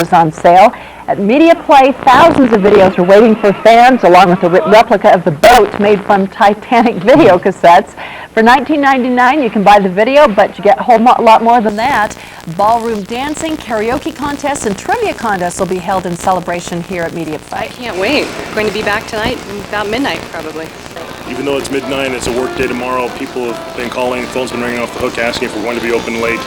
is on sale. At Media Play, thousands of videos are waiting for fans, along with a replica of the boat made from Titanic video cassettes. For $19.99, you can buy the video, but you get a whole lot more than that. Ballroom dancing, karaoke contests, and trivia contests will be held in celebration here at Media Play. I can't wait. Going to be back tonight, about midnight probably. Even though it's midnight and it's a work day tomorrow, people have been calling, phone's been ringing off the hook asking if we're going to be open late.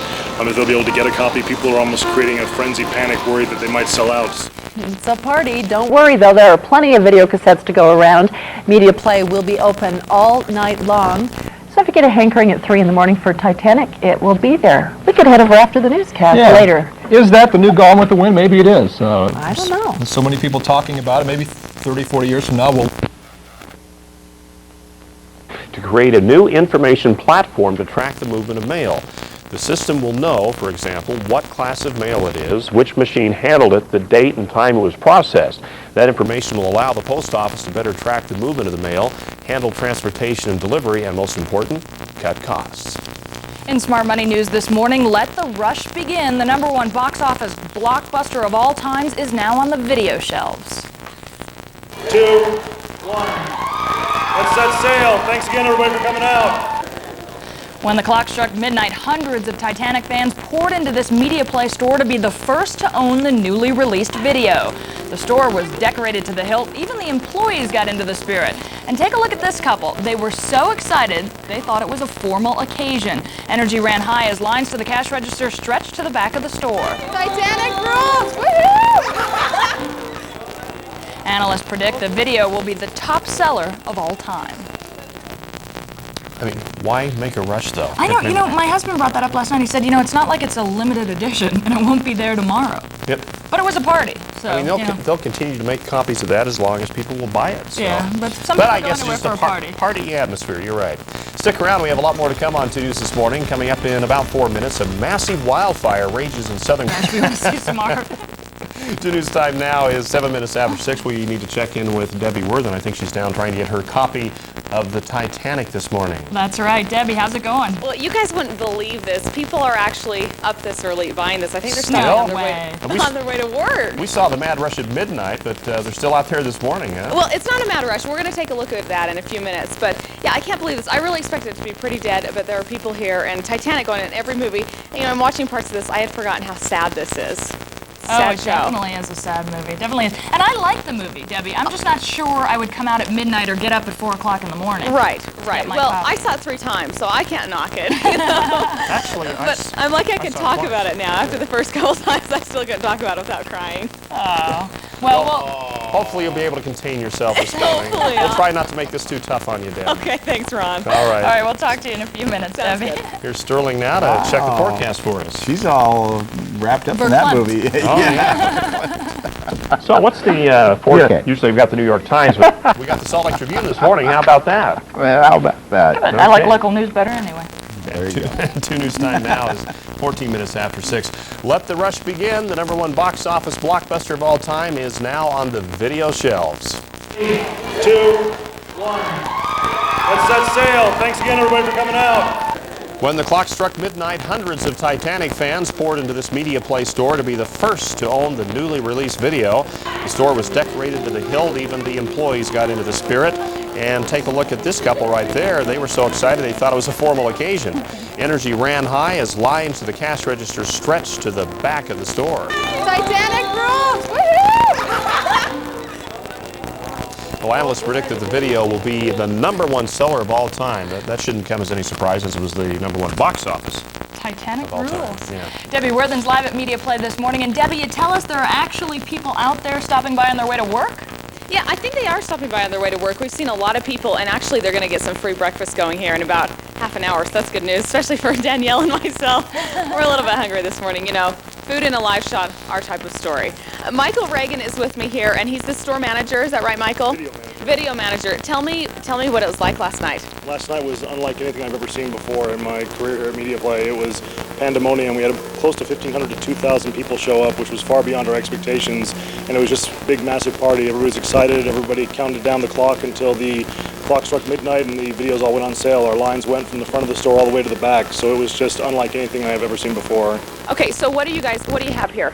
If they'll be able to get a copy. People are almost creating a frenzy panic, worried that they might sell out. It's a party. Don't worry, though. There are plenty of video cassettes to go around. Media Play will be open all night long. So if you get a hankering at 3 in the morning for Titanic, it will be there. We could head over after the newscast later. Is that the new Gone with the Wind? Maybe it is. I don't know. There's so many people talking about it. Maybe 30, 40 years from now, we'll... to create a new information platform to track the movement of mail. The system will know, for example, what class of mail it is, which machine handled it, the date and time it was processed. That information will allow the post office to better track the movement of the mail, handle transportation and delivery, and most important, cut costs. In Smart Money News this morning, let the rush begin. The #1 box office blockbuster of all times is now on the video shelves. 2, 1. Let's set sail. Thanks again, everybody, for coming out. When the clock struck midnight, hundreds of Titanic fans poured into this Media Play store to be the first to own the newly released video. The store was decorated to the hilt. Even the employees got into the spirit. And take a look at this couple. They were so excited, they thought it was a formal occasion. Energy ran high as lines to the cash register stretched to the back of the store. Titanic rules! Woohoo! Analysts predict the video will be the top seller of all time. I mean, why make a rush, though? I know, you know, my husband brought that up last night. He said, you know, it's not like it's a limited edition and it won't be there tomorrow. Yep. But it was a party, so, I mean, they'll continue to make copies of that as long as people will buy it. So. Yeah, but some people I go guess anywhere it's for just a party. Party atmosphere, you're right. Stick around, we have a lot more to come on 2 News this morning. Coming up in about 4 minutes, a massive wildfire rages in southern... We want to see some more. 2 News time now is 7 minutes after 6. We need to check in with Debbie Worthen. I think she's down trying to get her copy of the Titanic this morning. That's right. Debbie, how's it going? Well, you guys wouldn't believe this. People are actually up this early buying this. I think they're still No on way. their way to work. We saw the mad rush at midnight, but they're still out there this morning, huh? Well, it's not a mad rush. We're going to take a look at that in a few minutes. But yeah, I can't believe this. I really expected it to be pretty dead, but there are people here, and Titanic going in every movie. And, you know, I'm watching parts of this. I had forgotten how sad this is. Oh, it definitely is a sad movie. Definitely is. And I like the movie, Debbie. I'm just not sure I would come out at midnight or get up at 4 o'clock in the morning. Right. Well, I saw it 3 times, so I can't knock it. You know? Actually, but I'm like I can talk about it now. After the first couple times, I still can talk about it without crying. Oh. Well, hopefully you'll be able to contain yourself this morning. Hopefully. We'll try not to make this too tough on you, Debbie. Okay, thanks, Ron. All right. all right, we'll talk to you in a few minutes, Sounds Debbie. good. Here's Sterling now to check the forecast for us. She's all wrapped up in that Verklempt. movie. Oh, yeah. So what's the forecast? Okay. Usually we've got the New York Times, but we got the Salt Lake Tribune this morning. How about that? Well, how about that? I like local news better anyway. There you go. 2 News time now is 14 minutes after 6. Let the rush begin. The #1 box office blockbuster of all time is now on the video shelves. 3, 2, 1. Let's set sail. Thanks again, everybody, for coming out. When the clock struck midnight, hundreds of Titanic fans poured into this Media Play store to be the first to own the newly released video. The store was decorated to the hilt. Even the employees got into the spirit. And take a look at this couple right there. They were so excited they thought it was a formal occasion. Energy ran high as lines to the cash register stretched to the back of the store. Titanic rules! Woohoo! Well, analysts predict that the video will be the #1 seller of all time. That shouldn't come as any surprise, as it was the #1 box office. Titanic Of all time, rules. yeah. Debbie Worthen's live at Media Play this morning. And Debbie, you tell us there are actually people out there stopping by on their way to work? Yeah, I think they are stopping by on their way to work. We've seen a lot of people, and actually they're going to get some free breakfast going here in about half an hour, so that's good news, especially for Danielle and myself. We're a little bit hungry this morning, you know. Food in a live shot, our type of story. Michael Reagan is with me here, and he's the store manager. Is that right, Michael? Video manager. Tell me what it was like last night. Last night was unlike anything I've ever seen before in my career here at Media Play. It was pandemonium. We had close to 1,500 to 2,000 people show up, which was far beyond our expectations. And it was just a big, massive party. Everybody was excited. Everybody counted down the clock until the clock struck midnight and the videos all went on sale. Our lines went from the front of the store all the way to the back. So it was just unlike anything I've ever seen before. Okay, so what do you have here?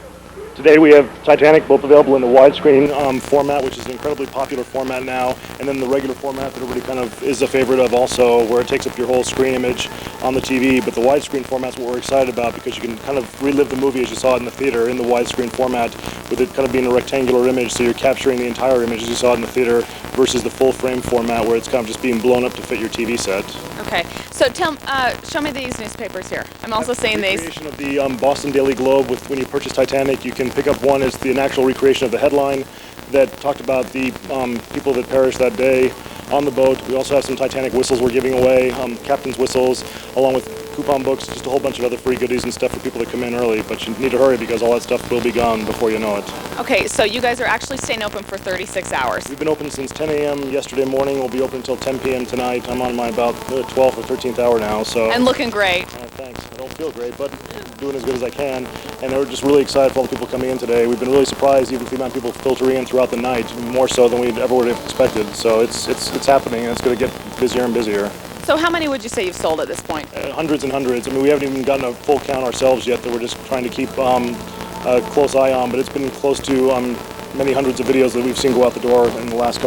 Today we have Titanic both available in the widescreen format, which is an incredibly popular format now, and then the regular format that everybody kind of is a favorite of also, where it takes up your whole screen image on the TV. But the widescreen format's what we're excited about because you can kind of relive the movie as you saw it in the theater in the widescreen format, with it kind of being a rectangular image, so you're capturing the entire image as you saw it in the theater versus the full frame format where it's kind of just being blown up to fit your TV set. Okay, so show me these newspapers here. I'm also seeing these. Recreation of the Boston Daily Globe. When you purchase Titanic, you can pick up one as an actual recreation of the headline that talked about the people that perished that day on the boat. We also have some Titanic whistles we're giving away, captain's whistles, along with coupon books, just a whole bunch of other free goodies and stuff for people that come in early. But you need to hurry because all that stuff will be gone before you know it. Okay, so you guys are actually staying open for 36 hours. We've been open since 10 a.m. yesterday morning. We'll be open until 10 p.m. tonight. I'm on my about 12th or 13th hour now. So. And looking great. Thanks. I don't feel great, but doing as good as I can. And we're just really excited for all the people coming in today. We've been really surprised even for the amount of people filtering in throughout the night, more so than we ever would have expected. So it's happening, and it's going to get busier and busier. So how many would you say you've sold at this point? Hundreds and hundreds. I mean, we haven't even gotten a full count ourselves yet that we're just trying to keep a close eye on, but it's been close to many hundreds of videos that we've seen go out the door in the last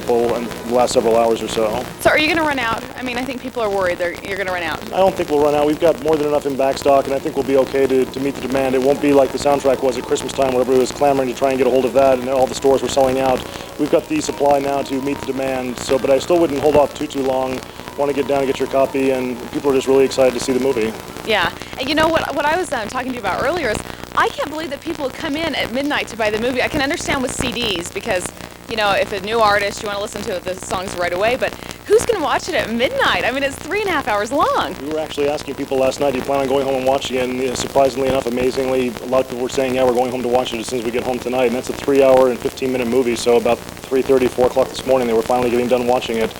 several hours or so. So are you going to run out? I mean, I think people are worried you're going to run out. I don't think we'll run out. We've got more than enough in backstock, and I think we'll be okay to meet the demand. It won't be like the soundtrack was at Christmas time, where everybody was clamoring to try and get a hold of that, and all the stores were selling out. We've got the supply now to meet the demand, but I still wouldn't hold off too long. Want to get down and get your copy, and people are just really excited to see the movie. Yeah, and you know what I was talking to you about earlier is I can't believe that people would come in at midnight to buy the movie. I can understand with CDs because, you know, if a new artist, you want to listen to the songs right away, but who's going to watch it at midnight? I mean, it's 3.5 hours long. We were actually asking people last night, do you plan on going home and watching it? And surprisingly enough, amazingly, a lot of people were saying, yeah, we're going home to watch it as soon as we get home tonight. And that's a 3-hour and 15-minute movie, so about 3:30, 4 o'clock this morning, they were finally getting done watching it.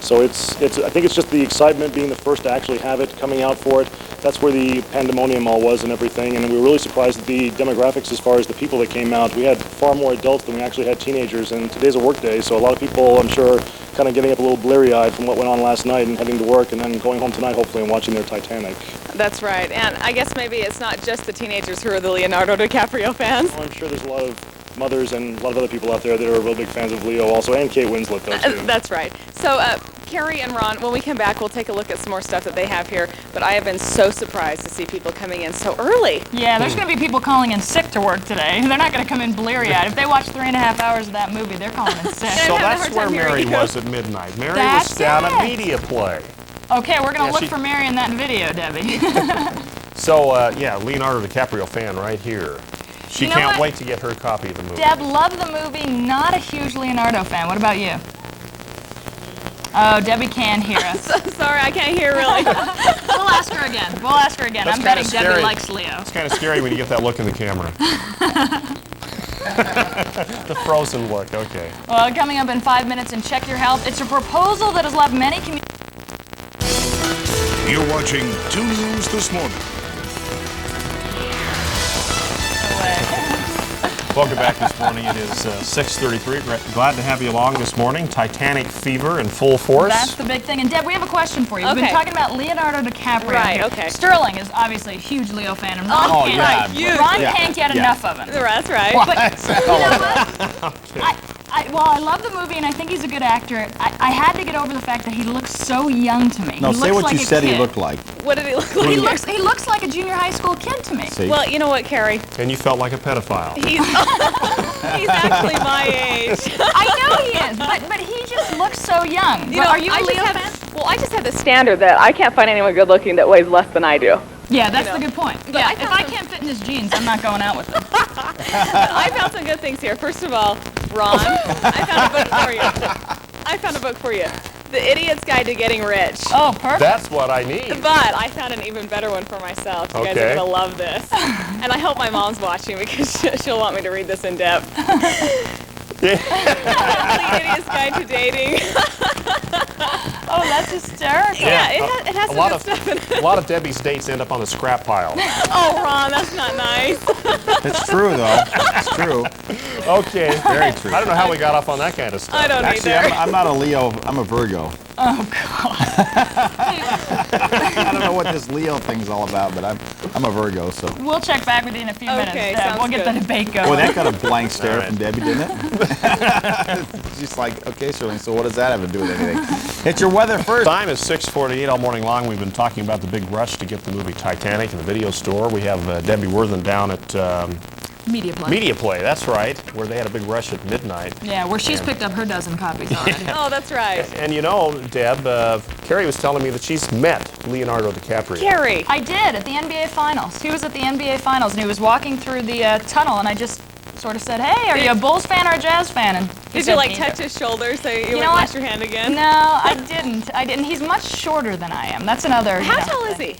So I think it's just the excitement being the first to actually have it, coming out for it. That's where the pandemonium all was and everything, and we were really surprised at the demographics as far as the people that came out. We had far more adults than we actually had teenagers, and today's a work day, so a lot of people, I'm sure, kind of getting up a little bleary-eyed from what went on last night and heading to work and then going home tonight, hopefully, and watching their Titanic. That's right, and I guess maybe it's not just the teenagers who are the Leonardo DiCaprio fans. Well, I'm sure there's a lot of mothers and a lot of other people out there that are real big fans of Leo also, and Kate Winslet, though, too. That's right. So, Carrie and Ron, when we come back, we'll take a look at some more stuff that they have here, but I have been so surprised to see people coming in so early. Yeah, there's going to be people calling in sick to work today. They're not going to come in bleary-eyed. If they watch 3.5 hours of that movie, they're calling in sick. So that's where Mary was at midnight. Mary was down at Media Play. Okay, we're going to look for Mary in that video, Debbie. So, yeah, Leonardo DiCaprio fan right here. She can't wait to get her copy of the movie. Deb, loved the movie, not a huge Leonardo fan. What about you? Oh, Debbie can hear us. Sorry, I can't hear really. We'll ask her again. That's I'm betting Debbie likes Leo. It's kind of scary when you get that look in the camera. The frozen look, okay. Well, coming up in 5 minutes in Check Your Health, it's a proposal that has left many communities. You're watching 2 News This Morning. Welcome back this morning. It is 6:33. Glad to have you along this morning. Titanic fever in full force. That's the big thing. And Deb, we have a question for you. We've been Okay. talking about Leonardo DiCaprio. Right, okay. Sterling is obviously a huge Leo fan. And Ron Oh, can't, yeah. Ron can't get enough of him. That's right. But you know what? I love the movie, and I think he's a good actor. I had to get over the fact that he looks so young to me. No, he say looks what like you a said kid. he looked like. What did he look like? He looks like a junior high school kid to me. See? Well, you know what, Carrie? And you felt like a pedophile. He's actually my age. I know he is, but he just looks so young. You know, are you a I just Leo have- fan? Well, I just have the standard that I can't find anyone good looking that weighs less than I do. Yeah, that's the good point. But Yeah, I if found I some- can't fit in his jeans, I'm not going out with him. I found some good things here. First of all, Ron, I found a book for you. The Idiot's Guide to Getting Rich. Oh, perfect. That's what I need. But I found an even better one for myself. You guys Okay. are going to love this. And I hope my mom's watching because she'll want me to read this in depth. The Idiot's Guide to Dating. Oh, that's hysterical. Yeah, it has some good stuff in it. A lot of Debbie's dates end up on the scrap pile. Oh, Ron, that's not nice. It's true, though. It's true. Okay. Very true. I don't know how we got off on that kind of stuff. I don't Actually, either. I'm not a Leo. I'm a Virgo. Oh, God. I don't know what this Leo thing's all about, but I'm a Virgo, so. We'll check back with you in a few minutes, Deb. sounds We'll get good. the debate going. Boy, that got a blank stare All right. from Debbie, didn't it? She's like, okay, Shirley, so what does that have to do with anything? It's your weather first. Time is 6:48 all morning long. We've been talking about the big rush to get the movie Titanic in the video store. We have Debbie Worthen down at Media Play. Media Play, that's right, where they had a big rush at midnight. Yeah, where she's picked up her dozen copies already. Oh, that's right. And you know, Deb, Carrie was telling me that she's met Leonardo DiCaprio. Carrie. I did at the NBA Finals. He was at the NBA Finals, and he was walking through the tunnel, and I just sort of said, "Hey, are you a Bulls fan or a Jazz fan?" And he Did said you like neither. touch his shoulder so you know wouldn't what? wash your hand again? No, I didn't. I didn't. He's much shorter than I am. That's another. How tall is he?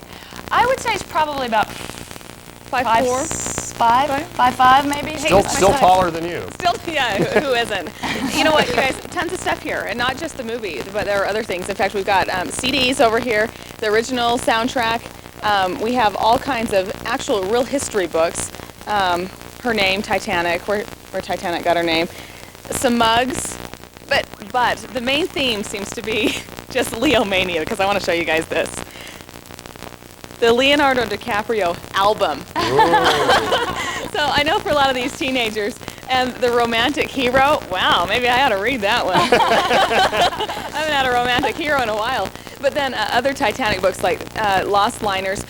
I would say he's probably about 5'4"? 5'5", maybe. Still taller than you. Still, yeah, who isn't? You know what, you guys, tons of stuff here, and not just the movie, but there are other things. In fact, we've got CDs over here, the original soundtrack. We have all kinds of actual real history books. Her name, Titanic, where Titanic got her name. Some mugs, but the main theme seems to be just Leo Mania, because I want to show you guys this. The Leonardo DiCaprio album. So I know for a lot of these teenagers, and the romantic hero, wow, maybe I ought to read that one. I haven't had a romantic hero in a while. But then other Titanic books like Lost Liners.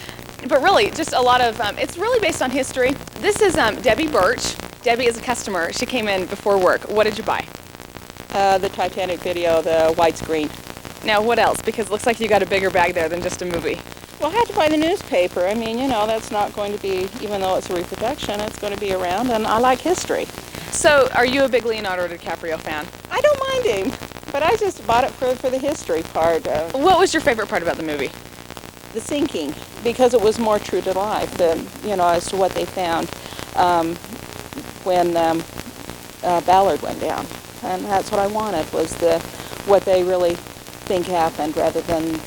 But really, just a lot of, it's really based on history. This is Debbie Birch. Debbie is a customer. She came in before work. What did you buy? The Titanic video, the widescreen. Now, what else? Because it looks like you got a bigger bag there than just a movie. Well, I had to buy the newspaper. I mean, you know, that's not going to be, even though it's a reproduction, it's going to be around, and I like history. So, are you a big Leonardo DiCaprio fan? I don't mind him, but I just bought it for the history part. What was your favorite part about the movie? The sinking, because it was more true to life, you know, as to what they found when Ballard went down. And that's what I wanted, was what they really think happened, rather than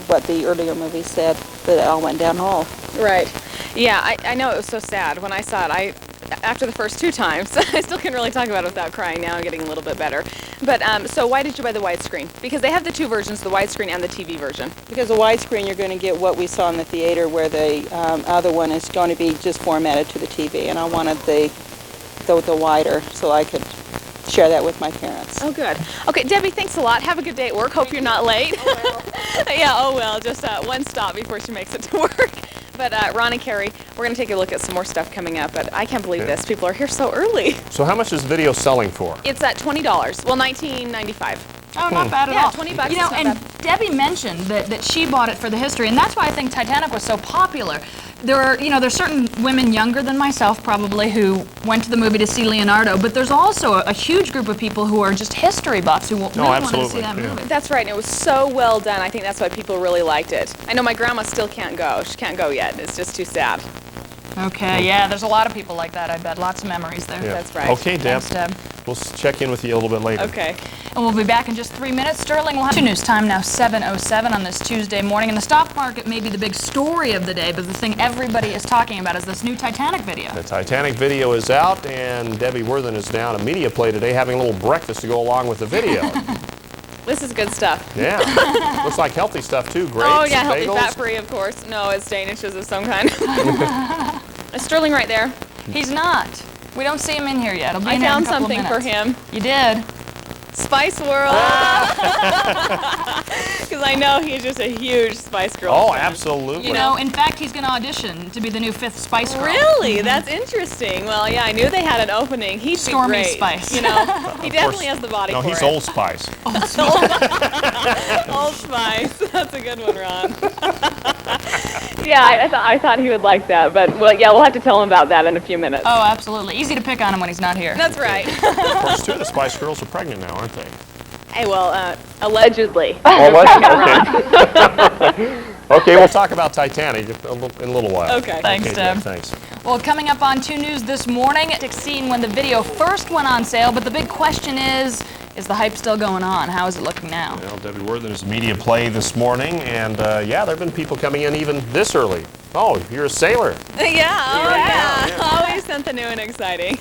what the earlier movie said, that it all went downhill. Right. Yeah, I know it was so sad. When I saw it, after the first 2 times, I still can't really talk about it without crying. Now I'm getting a little bit better. But so why did you buy the widescreen? Because they have the 2 versions, the widescreen and the TV version. Because the widescreen, you're going to get what we saw in the theater, where the other one is going to be just formatted to the TV, and I wanted the wider, so I could share that with my parents. Oh, good. Okay, Debbie, thanks a lot. Have a good day at work. Hope you're not late. Yeah, oh well, just one stop before she makes it to work. But Ron and Carrie, we're going to take a look at some more stuff coming up, but I can't believe this. People are here so early. So how much is the video selling for? It's at $20. Well, $19.95. Oh, not bad at Yeah, all. $20 You know, is not and bad. Debbie mentioned that she bought it for the history, and that's why I think Titanic was so popular. There's certain women younger than myself probably who went to the movie to see Leonardo, but there's also a huge group of people who are just history buffs who really want to see absolutely, that yeah. movie. That's right, and it was so well done. I think that's why people really liked it. I know my grandma still can't go. She can't go yet. It's just too sad. Okay, yeah, there's a lot of people like that, I bet. Lots of memories there. Yeah. That's right. Okay, Deb. Thanks, Deb. We'll check in with you a little bit later. Okay. And we'll be back in just 3 minutes. Sterling will have 2 news time now, 7:07 on this Tuesday morning. And the stock market may be the big story of the day, but the thing everybody is talking about is this new Titanic video. The Titanic video is out, and Debbie Worthen is down at Media Play today having a little breakfast to go along with the video. This is good stuff. Yeah. Looks like healthy stuff, too. Grapes, Oh, yeah, healthy, bagels. fat-free, of course. No, it's Danishes of some kind. Is Sterling right there? He's not. We don't see him in here yet. He'll be I in here in found a couple something of for minutes. him. You did? Spice World. Because I know he's just a huge Spice Girl Oh, fan. absolutely. You know, in fact, he's going to audition to be the new 5th Spice Girl. Really? That's interesting. Well, yeah, I knew they had an opening. He'd Stormy be great. Spice. You know, he definitely has the body No, for he's it. Old Spice. Old Spice. That's a good one, Ron. Yeah, I thought he would like that, but well, yeah, we'll have to tell him about that in a few minutes. Oh, absolutely. Easy to pick on him when he's not here. That's right. Of course, 2 of the Spice Girls are pregnant now, aren't they? Hey, well, allegedly. Okay, we'll talk about Titanic in a little while. Okay. Thanks, Deb. Thanks. Well, coming up on 2 News this morning, scene when the video first went on sale, but the big question is the hype still going on? How is it looking now? Well, Debbie Worthen is Media Play this morning, and yeah, there have been people coming in even this early. Oh, you're a sailor. Yeah. Always something new and exciting.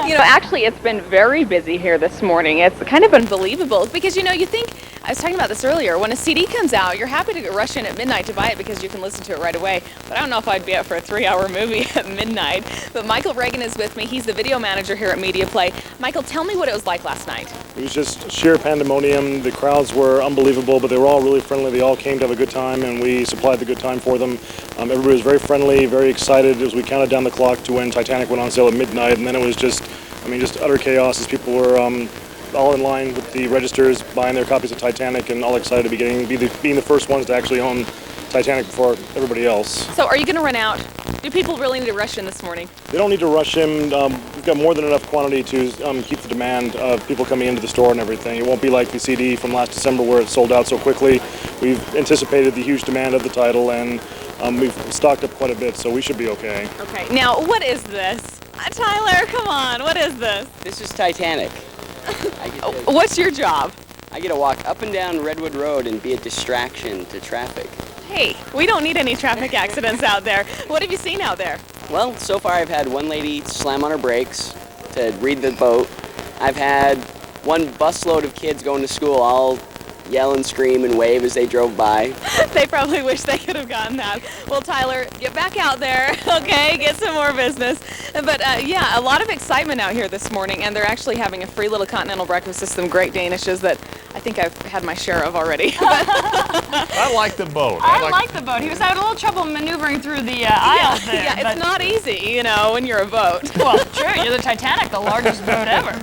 You know, actually, it's been very busy here this morning. It's kind of unbelievable because, you know, you think I was talking about this earlier. When a CD comes out, you're happy to rush in at midnight to buy it because you can listen to it right away. But I don't know if I'd be up for a 3-hour movie at midnight. But Michael Reagan is with me. He's the video manager here at Media Play. Michael, tell me what it was like last night. It was just sheer pandemonium. The crowds were unbelievable, but they were all really friendly. They all came to have a good time, and we supplied the good time for them. Everybody was very friendly, very excited as we counted down the clock to when Titanic went on sale at midnight, and then it was just utter chaos as people were all in line with the registers, buying their copies of Titanic, and all excited to be being the first ones to actually own Titanic before everybody else. So are you going to run out? Do people really need to rush in this morning? They don't need to rush in. We've got more than enough quantity to keep the demand of people coming into the store and everything. It won't be like the CD from last December where it sold out so quickly. We've anticipated the huge demand of the title, and we've stocked up quite a bit, so we should be okay. Okay, now what is this? Tyler, come on, what is this? This is Titanic. What's your job? I get to walk up and down Redwood Road and be a distraction to traffic. Hey, we don't need any traffic accidents out there. What have you seen out there? Well, so far I've had one lady slam on her brakes to read the boat. I've had one busload of kids going to school all yell and scream and wave as they drove by. They probably wish they could have gotten that. Well, Tyler, get back out there, okay? Get some more business. But yeah, a lot of excitement out here this morning, and they're actually having a free little continental breakfast with some great Danishes that I think I've had my share of already. I like the boat. I like the boat. He was having a little trouble maneuvering through the aisles there. Yeah, it's not easy, you know, when you're a boat. Well, true. You're the Titanic, the largest boat ever.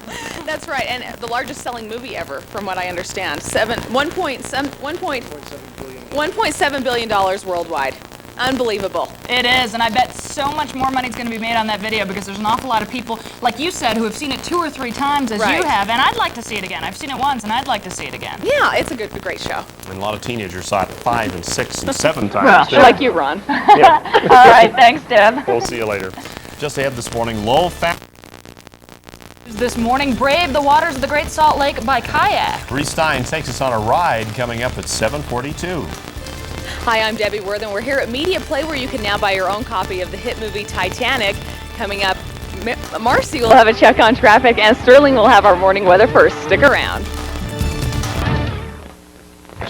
That's right, and the largest selling movie ever, from what I understand. $1.7 billion worldwide. Unbelievable. It is, and I bet so much more money is going to be made on that video because there's an awful lot of people, like you said, who have seen it 2 or 3 times as you have, and I'd like to see it again. I've seen it once, and I'd like to see it again. Yeah, it's a great show. And a lot of teenagers saw it 5 and 6 and 7 times. Well, like you, Ron. Yeah. All right, thanks, Deb. We'll see you later. Just ahead this morning, low fat. This morning, brave the waters of the Great Salt Lake by kayak. Bree Stein takes us on a ride coming up at 7:42. Hi, I'm Debbie Worthen. We're here at Media Play, where you can now buy your own copy of the hit movie Titanic. Coming up, Marcy will have a check on traffic, and Sterling will have our morning weather first. Stick around.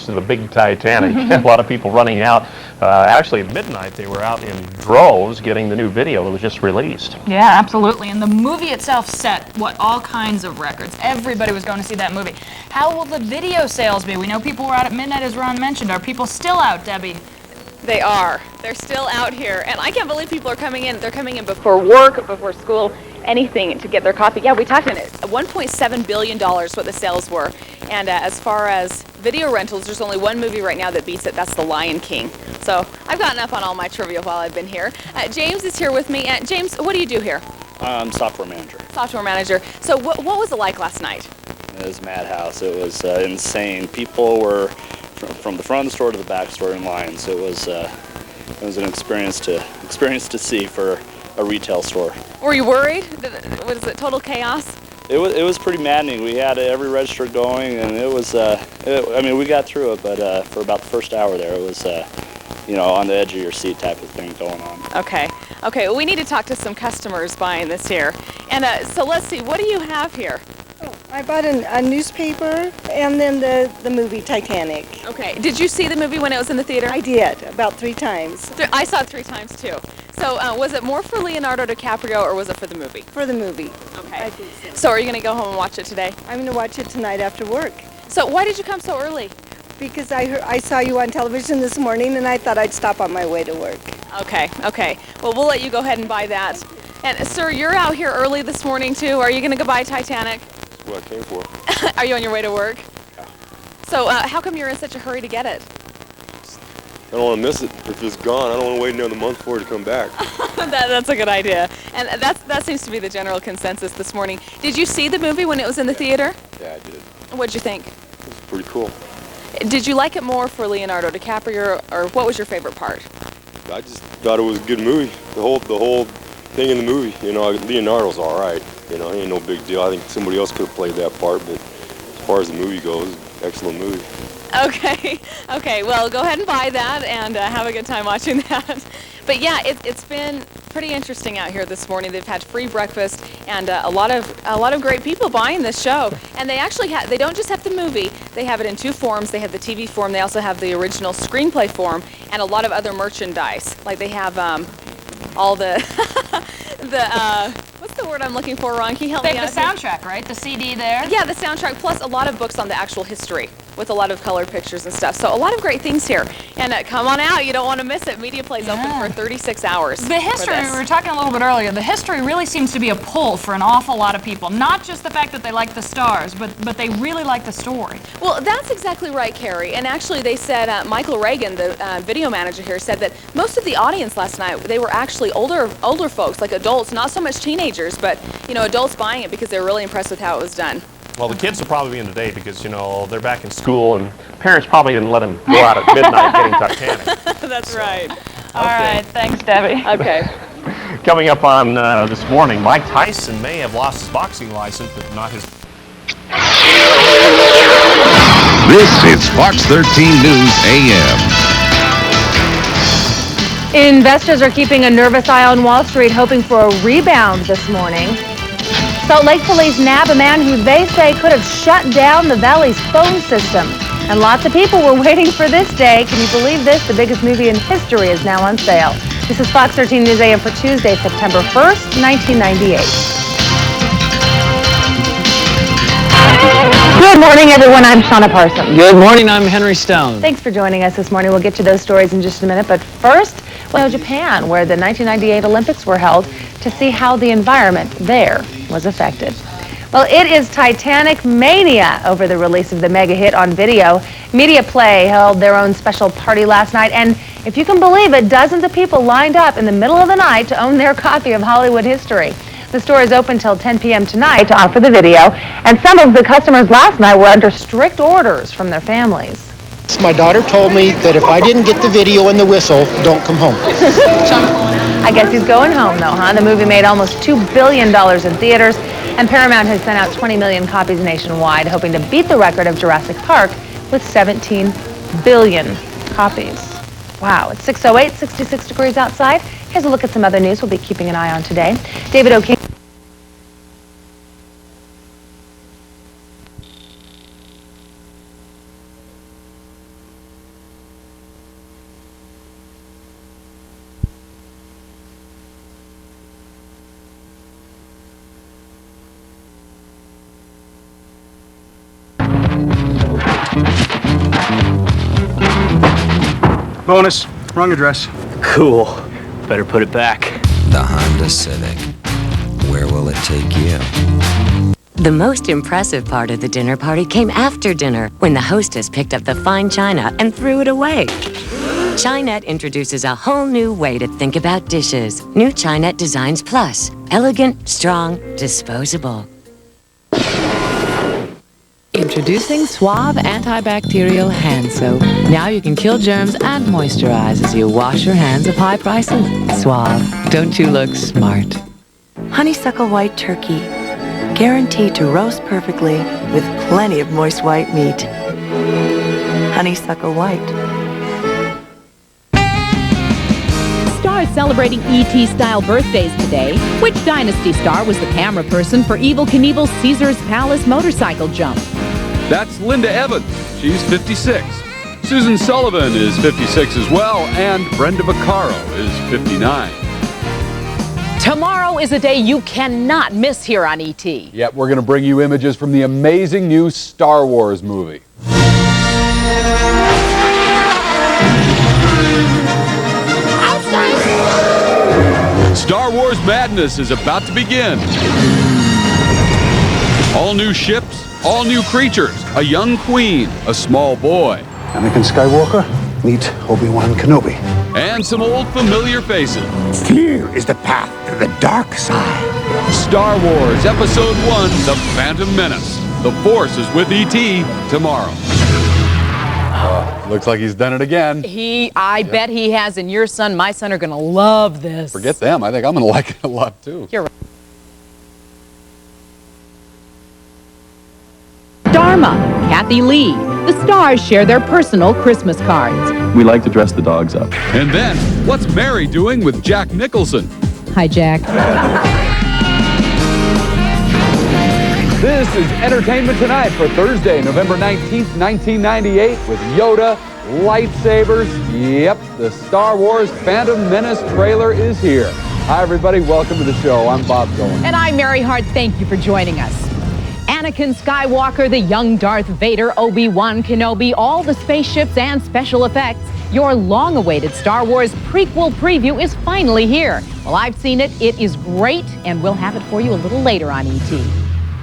To the big Titanic. A lot of people running out. Actually, at midnight, they were out in droves getting the new video that was just released. Yeah, absolutely. And the movie itself set, all kinds of records. Everybody was going to see that movie. How will the video sales be? We know people were out at midnight, as Ron mentioned. Are people still out, Debbie? They are. They're still out here. And I can't believe people are coming in. They're coming in before work, before school, anything to get their copy. Yeah, we talked in it. $1.7 billion what the sales were. And as far as video rentals, there's only one movie right now that beats it. That's The Lion King. So I've gotten up on all my trivia while I've been here. James is here with me. James, what do you do here? I'm software manager. Software manager. So what was it like last night? It was madhouse. It was insane. People were from the front of the store to the back store in line. So it was an experience to see for a retail store. Were you worried? Was it total chaos? It was pretty maddening. We had every register going, and it was. I mean, we got through it, but for about the first hour there, it was, on the edge of your seat type of thing going on. Okay. Well, we need to talk to some customers buying this here, and so let's see. What do you have here? Oh, I bought a newspaper and then the movie Titanic. Okay. Did you see the movie when it was in the theater? I did, about 3 times. I saw it 3 times too. So was it more for Leonardo DiCaprio or was it for the movie? For the movie. Okay. I think so. So are you going to go home and watch it today? I'm going to watch it tonight after work. So why did you come so early? Because I saw you on television this morning and I thought I'd stop on my way to work. Okay. Well, we'll let you go ahead and buy that. And sir, you're out here early this morning too. Are you going to go buy Titanic? That's what I came for. Are you on your way to work? Yeah. So how come you're in such a hurry to get it? I don't want to miss it. If it's gone, I don't want to wait another month for it to come back. That's a good idea. And that seems to be the general consensus this morning. Did you see the movie when it was in the theater? Yeah, I did. What'd you think? It was pretty cool. Did you like it more for Leonardo DiCaprio, or what was your favorite part? I just thought it was a good movie. The whole thing in the movie, Leonardo's all right. He ain't no big deal. I think somebody else could have played that part, but as far as the movie goes, excellent movie. Okay. Well, go ahead and buy that and have a good time watching that. But yeah, it's been Pretty interesting out here this morning. They've had free breakfast and a lot of great people buying this show. And they actually they don't just have the movie. They have it in two forms. They have the TV form. They also have the original screenplay form and a lot of other merchandise. Like they have all the what's the word I'm looking for, Ron? Can you help me out? The soundtrack, right? The CD there? Yeah, the soundtrack, plus a lot of books on the actual history with a lot of colored pictures and stuff. So a lot of great things here. And come on out. You don't want to miss it. Media Play's open for 36 hours. The history, we were talking a little bit earlier, the history really seems to be a pull for an awful lot of people. Not just the fact that they like the stars, but they really like the story. Well, that's exactly right, Carrie. And actually they said, Michael Reagan, the video manager here, said that most of the audience last night, they were actually older folks, like adults, not so much teenagers, but, you know, adults buying it because they were really impressed with how it was done. Well, the kids will probably be in today because, you know, they're back in school and parents probably didn't let them go out at midnight getting Titanic. That's right. All right, thanks, Debbie. Okay. Coming up on this morning, Mike Tyson may have lost his boxing license, but not his... This is Fox 13 News AM. Investors are keeping a nervous eye on Wall Street, hoping for a rebound this morning. Salt Lake police nab a man who they say could have shut down the valley's phone system. And lots of people were waiting for this day. Can you believe this? The biggest movie in history is now on sale. This is Fox 13 News AM for Tuesday, September 1st, 1998. Good morning, everyone. I'm Shauna Parsons. Good morning. I'm Henry Stone. Thanks for joining us this morning. We'll get to those stories in just a minute. But first, Japan, where the 1998 Olympics were held, to see how the environment there was affected. Well, it is Titanic mania over the release of the mega hit on video. Media Play held their own special party last night, and if you can believe it, dozens of people lined up in the middle of the night to own their copy of Hollywood history. The store is open till 10 p.m. tonight to offer the video, and some of the customers last night were under strict orders from their families. My daughter told me that if I didn't get the video and the whistle, don't come home. I guess he's going home, though, huh? The movie made almost $2 billion in theaters, and Paramount has sent out 20 million copies nationwide, hoping to beat the record of Jurassic Park with 17 billion copies. Wow, it's 6:08, 66 degrees outside. Here's a look at some other news we'll be keeping an eye on today. David O'King. Bonus, wrong address. Cool. Better put it back. The Honda Civic. Where will it take you? The most impressive part of the dinner party came after dinner, when the hostess picked up the fine china and threw it away. Chinette introduces a whole new way to think about dishes. New Chinette Designs Plus. Elegant, strong, disposable. Introducing Suave antibacterial hand soap. Now you can kill germs and moisturize as you wash your hands of high prices. Suave. Don't you look smart? Honeysuckle white turkey. Guaranteed to roast perfectly with plenty of moist white meat. Honeysuckle white. Stars celebrating E.T.-style birthdays today. Which Dynasty star was the camera person for Evel Knievel's Caesar's Palace motorcycle jump? That's Linda Evans. She's 56. Susan Sullivan is 56 as well, and Brenda Vaccaro is 59. Tomorrow is a day you cannot miss here on E.T. Yep, we're going to bring you images from the amazing new Star Wars movie. Star Wars madness is about to begin. All new ships, all new creatures, a young queen, a small boy. Anakin Skywalker, meet Obi-Wan Kenobi. And some old familiar faces. Fear is the path to the dark side. Star Wars Episode 1, The Phantom Menace. The Force is with E.T. tomorrow. Looks like he's done it again. I bet he has, and your son, my son, are going to love this. Forget them. I think I'm going to like it a lot, too. You're right. Dharma, Kathy Lee. The stars share their personal Christmas cards. We like to dress the dogs up. And then, what's Mary doing with Jack Nicholson? Hi, Jack. This is Entertainment Tonight for Thursday, November 19th, 1998 with Yoda, lightsabers. Yep, the Star Wars Phantom Menace trailer is here. Hi, everybody. Welcome to the show. I'm Bob Dolan. And I'm Mary Hart. Thank you for joining us. Anakin Skywalker, the young Darth Vader, Obi-Wan Kenobi, all the spaceships and special effects. Your long-awaited Star Wars prequel preview is finally here. Well, I've seen it. It is great, and we'll have it for you a little later on ET.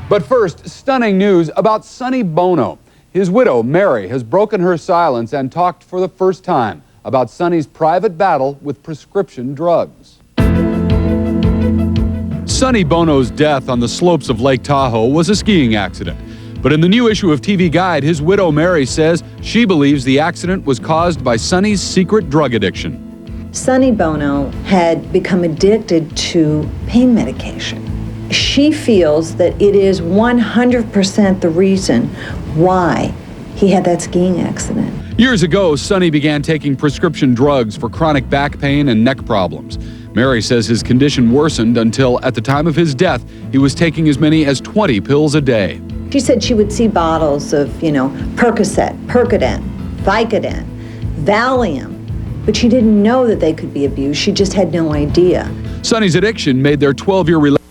But first, stunning news about Sonny Bono. His widow, Mary, has broken her silence and talked for the first time about Sonny's private battle with prescription drugs. Sonny Bono's death on the slopes of Lake Tahoe was a skiing accident. But in the new issue of TV Guide, his widow, Mary, says she believes the accident was caused by Sonny's secret drug addiction. Sonny Bono had become addicted to pain medication. She feels that it is 100% the reason why he had that skiing accident. Years ago, Sonny began taking prescription drugs for chronic back pain and neck problems. Mary says his condition worsened until, at the time of his death, he was taking as many as 20 pills a day. She said she would see bottles of, Percocet, Percodan, Vicodin, Valium, but she didn't know that they could be abused. She just had no idea. Sonny's addiction made their 12-year relationship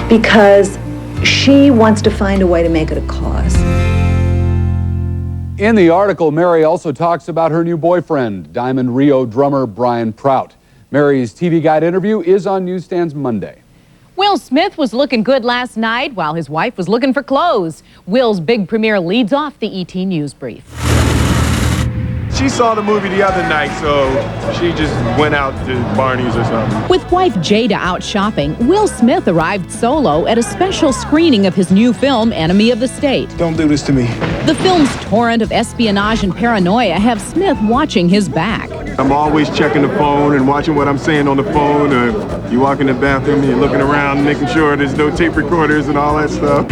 because she wants to find a way to make it a cause. In the article, Mary also talks about her new boyfriend, Diamond Rio drummer Brian Prout. Mary's TV Guide interview is on newsstands Monday. Will Smith was looking good last night while his wife was looking for clothes. Will's big premiere leads off the ET News Brief. She saw the movie the other night, so she just went out to Barney's or something. With wife Jada out shopping, Will Smith arrived solo at a special screening of his new film, Enemy of the State. Don't do this to me. The film's torrent of espionage and paranoia have Smith watching his back. I'm always checking the phone and watching what I'm saying on the phone. Or you walk in the bathroom and you're looking around, making sure there's no tape recorders and all that stuff.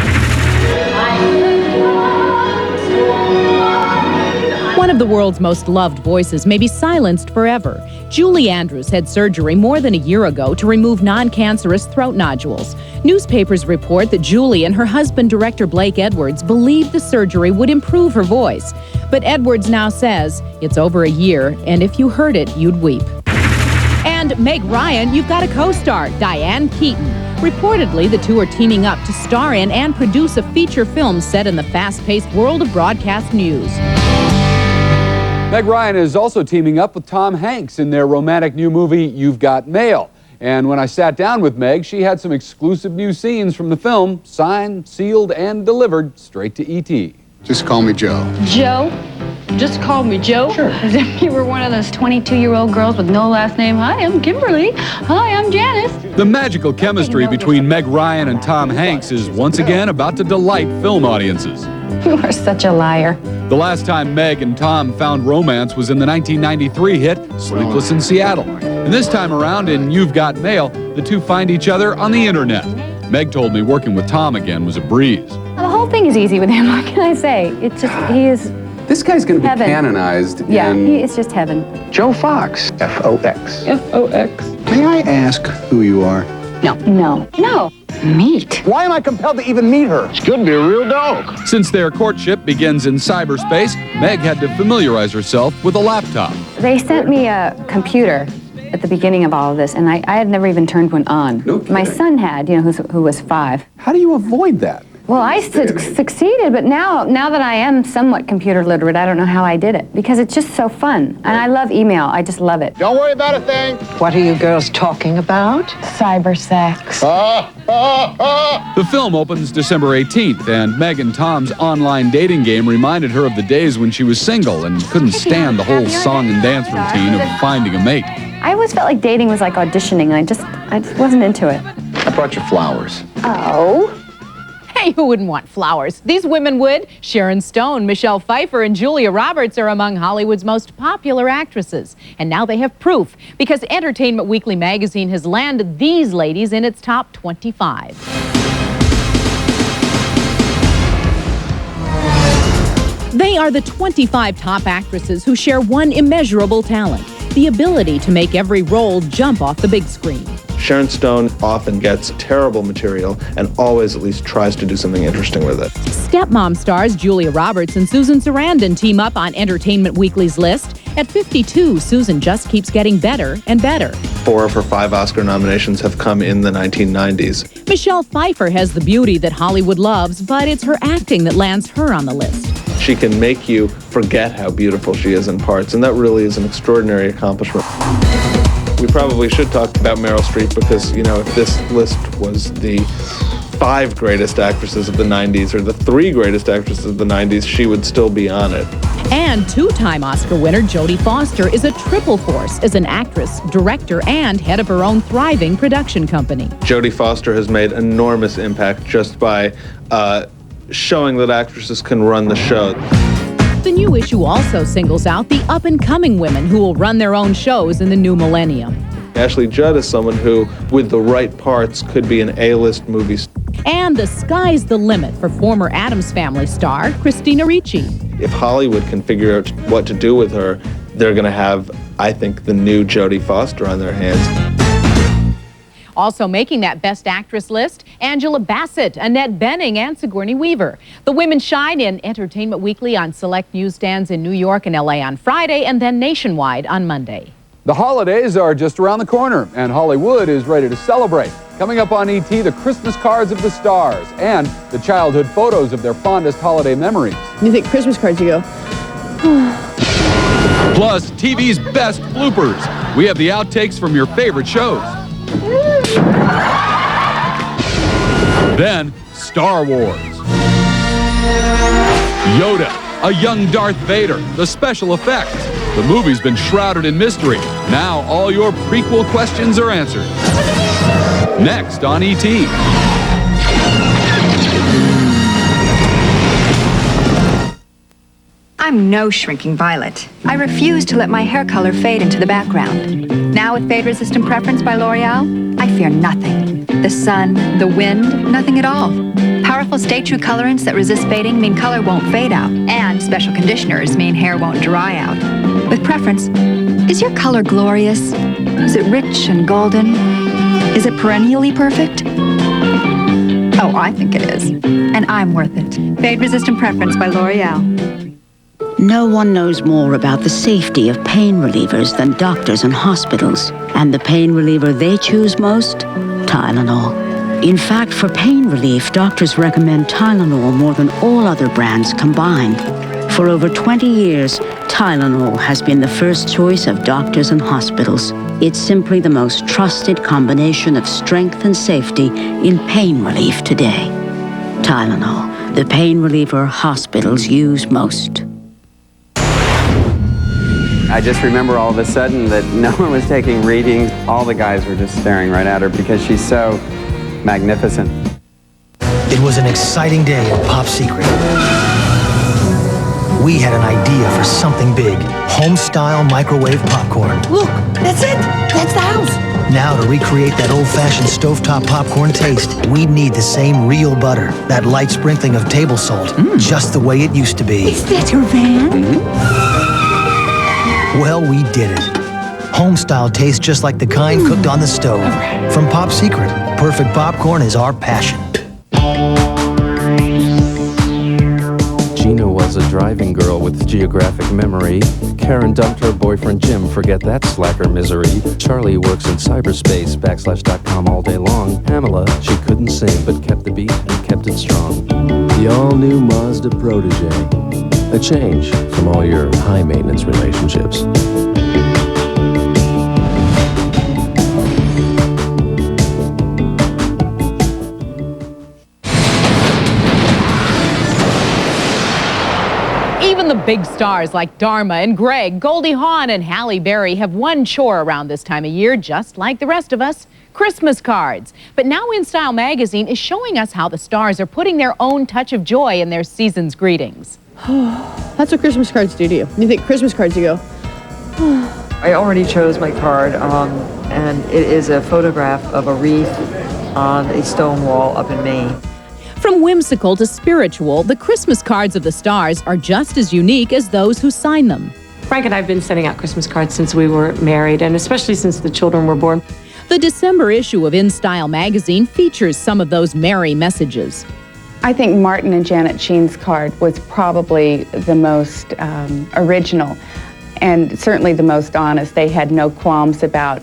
One of the world's most loved voices may be silenced forever. Julie Andrews had surgery more than a year ago to remove non-cancerous throat nodules. Newspapers report that Julie and her husband, director Blake Edwards, believed the surgery would improve her voice. But Edwards now says it's over a year, and if you heard it, you'd weep. And Meg Ryan, you've got a co-star, Diane Keaton. Reportedly, the two are teaming up to star in and produce a feature film set in the fast-paced world of broadcast news. Meg Ryan is also teaming up with Tom Hanks in their romantic new movie, You've Got Mail. And when I sat down with Meg, she had some exclusive new scenes from the film, signed, sealed, and delivered straight to ET. Just call me Joe. Joe? Just call me Joe? Sure. As if you were one of those 22-year-old girls with no last name. Hi, I'm Kimberly. Hi, I'm Janice. The magical chemistry between Meg Ryan and Tom Hanks is once again about to delight film audiences. You are such a liar. The last time Meg and Tom found romance was in the 1993 hit Sleepless in Seattle. And this time around in You've Got Mail, the two find each other on the internet. Meg told me working with Tom again was a breeze. The whole thing is easy with him. What can I say? It's just, he is This guy's going to be heaven. canonized Yeah, in... it's just heaven. Joe Fox. F-O-X. F-O-X. May I ask who you are? No. No. No. Meet. Why am I compelled to even meet her? It's good to be a real dog. Since their courtship begins in cyberspace, Meg had to familiarize herself with a laptop. They sent me a computer at the beginning of all of this, and I had never even turned one on. No kidding. My son had, who was 5. How do you avoid that? Well, I succeeded, but now that I am somewhat computer literate, I don't know how I did it, because it's just so fun. And I love email. I just love it. Don't worry about a thing. What are you girls talking about? Cyber sex. The film opens December 18th, and Meg and Tom's online dating game reminded her of the days when she was single and couldn't stand the whole song and dance routine of finding a mate. I always felt like dating was like auditioning, and I just wasn't into it. I brought you flowers. Oh. Hey, who wouldn't want flowers? These women would. Sharon Stone, Michelle Pfeiffer, and Julia Roberts are among Hollywood's most popular actresses. And now they have proof, because Entertainment Weekly magazine has landed these ladies in its top 25. They are the 25 top actresses who share one immeasurable talent. the ability to make every role jump off the big screen. Sharon Stone often gets terrible material and always at least tries to do something interesting with it. Stepmom stars Julia Roberts and Susan Sarandon team up on Entertainment Weekly's list. At 52, Susan just keeps getting better and better. 4 of her 5 Oscar nominations have come in the 1990s. Michelle Pfeiffer has the beauty that Hollywood loves, but it's her acting that lands her on the list. She can make you forget how beautiful she is in parts, and that really is an extraordinary accomplishment. We probably should talk about Meryl Streep because, you know, if this list was the 5 greatest actresses of the 90s or the 3 greatest actresses of the 90s, she would still be on it. And two-time Oscar winner Jodie Foster is a triple force as an actress, director, and head of her own thriving production company. Jodie Foster has made enormous impact just by showing that actresses can run the show. The new issue also singles out the up-and-coming women who will run their own shows in the new millennium. Ashley Judd is someone who, with the right parts, could be an A-list movie star. And the sky's the limit for former Addams Family star Christina Ricci. If Hollywood can figure out what to do with her, they're going to have, I think, the new Jodie Foster on their hands. Also making that Best Actress list, Angela Bassett, Annette Bening, and Sigourney Weaver. The women shine in Entertainment Weekly on select newsstands in New York and LA on Friday, and then nationwide on Monday. The holidays are just around the corner, and Hollywood is ready to celebrate. Coming up on ET, the Christmas cards of the stars and the childhood photos of their fondest holiday memories. You think Christmas cards, you go, Plus, TV's best bloopers. We have the outtakes from your favorite shows. Then, Star Wars. Yoda, a young Darth Vader, the special effects. The movie's been shrouded in mystery. Now all your prequel questions are answered. Next on ET. I'm no shrinking violet. I refuse to let my hair color fade into the background. Now with Fade Resistant Preference by L'Oreal, I fear nothing. The sun, the wind, nothing at all. Powerful Stay True colorants that resist fading mean color won't fade out. And special conditioners mean hair won't dry out. With Preference, is your color glorious? Is it rich and golden? Is it perennially perfect? Oh, I think it is. And I'm worth it. Fade Resistant Preference by L'Oreal. No one knows more about the safety of pain relievers than doctors and hospitals. And the pain reliever they choose most? Tylenol. In fact, for pain relief, doctors recommend Tylenol more than all other brands combined. For over 20 years, Tylenol has been the first choice of doctors and hospitals. It's simply the most trusted combination of strength and safety in pain relief today. Tylenol, the pain reliever hospitals use most. I just remember all of a sudden that no one was taking readings. All the guys were just staring right at her because she's so magnificent. It was an exciting day in Pop Secret. We had an idea for something big. Home-style microwave popcorn. Look, that's it. That's the house. Now, to recreate that old-fashioned stovetop popcorn taste, we'd need the same real butter, that light sprinkling of table salt, just the way it used to be. Is that your van? Well, we did it. Home-style tastes just like the kind cooked on the stove. From Pop Secret, perfect popcorn is our passion. Gina was a driving girl with geographic memory. Karen dumped her boyfriend Jim, forget that slacker misery. Charlie works in cyberspace, \com all day long. Pamela, she couldn't sing, but kept the beat and kept it strong. The all-new Mazda Protege. A change from all your high-maintenance relationships. Even the big stars like Dharma and Greg, Goldie Hawn and Halle Berry have one chore around this time of year, just like the rest of us, Christmas cards. But now In Style magazine is showing us how the stars are putting their own touch of joy in their season's greetings. That's what Christmas cards do to you. You think Christmas cards, you go, I already chose my card, and it is a photograph of a wreath on a stone wall up in Maine. From whimsical to spiritual, the Christmas cards of the stars are just as unique as those who sign them. Frank and I have been sending out Christmas cards since we were married, and especially since the children were born. The December issue of In Style magazine features some of those merry messages. I think Martin and Janet Sheen's card was probably the most original and certainly the most honest. They had no qualms about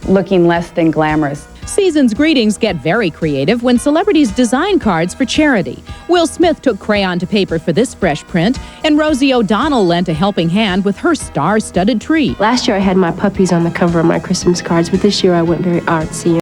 looking less than glamorous. Season's greetings get very creative when celebrities design cards for charity. Will Smith took crayon to paper for this fresh print, and Rosie O'Donnell lent a helping hand with her star-studded tree. Last year I had my puppies on the cover of my Christmas cards, but this year I went very artsy.